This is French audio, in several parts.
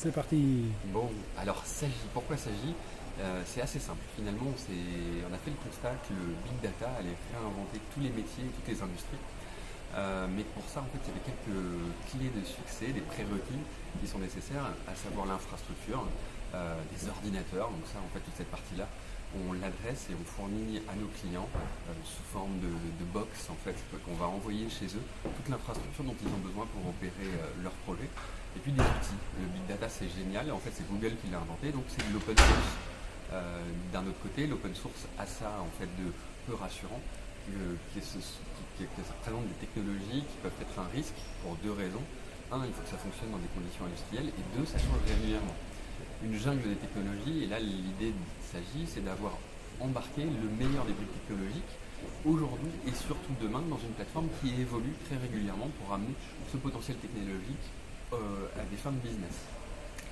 C'est parti. Bon, alors pourquoi s'agit C'est assez simple. Finalement, on a fait le constat que le big data allait réinventer tous les métiers et toutes les industries. Mais pour ça, en fait, il y avait quelques clés de succès, des prérequis qui sont nécessaires, à savoir l'infrastructure, des ordinateurs. Donc ça, en fait, toute cette partie-là, on l'adresse et on fournit à nos clients sous forme de box, en fait, qu'on va envoyer chez eux toute l'infrastructure dont ils ont besoin pour opérer leur projet. Et puis des outils. Le big data, c'est génial. En fait, c'est Google qui l'a inventé, donc c'est de l'open source. D'un autre côté, l'open source a ça en fait de peu rassurant, que ça représente des technologies qui peuvent être un risque pour deux raisons. Un, il faut que ça fonctionne dans des conditions industrielles, et deux, ça change régulièrement. Une jungle des technologies, et là l'idée s'agit, c'est d'avoir embarqué le meilleur des briques technologiques aujourd'hui et surtout demain dans une plateforme qui évolue très régulièrement pour amener ce potentiel technologique à des fins de business.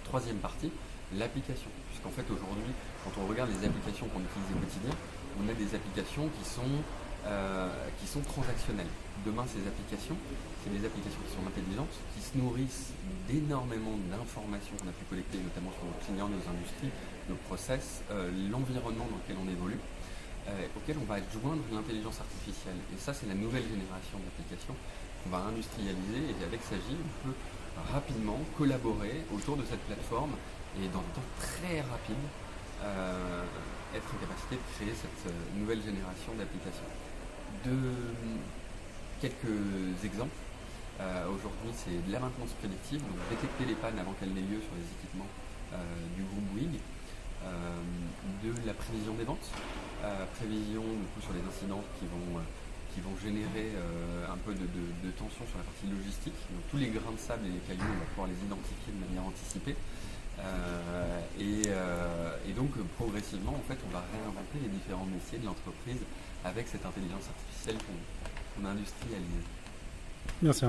Troisième partie, l'application. Puisqu'en fait aujourd'hui, quand on regarde les applications qu'on utilise au quotidien, on a des applications qui sont transactionnelles. Demain, ces applications, c'est des applications qui sont intelligentes, qui se nourrissent d'énormément d'informations qu'on a pu collecter, notamment sur nos clients, nos industries, nos process, l'environnement dans lequel on évolue, auquel on va joindre l'intelligence artificielle. Et ça, c'est la nouvelle génération d'applications qu'on va industrialiser, et avec Sagi, on peut rapidement collaborer autour de cette plateforme et dans un temps très rapide être en capacité de créer cette nouvelle génération d'applications. Quelques exemples. Aujourd'hui, c'est de la maintenance prédictive, donc détecter les pannes avant qu'elles n'aient lieu sur les équipements du groupe Bouygues. De la prévision des ventes, prévision du coup, sur les incidents qui vont générer un peu de tension sur la partie logistique. Donc tous les grains de sable et les cailloux, on va pouvoir les identifier de manière anticipée. Et donc progressivement, en fait, on va réinventer les différents métiers de l'entreprise avec cette intelligence artificielle qu'on industrialise. Merci.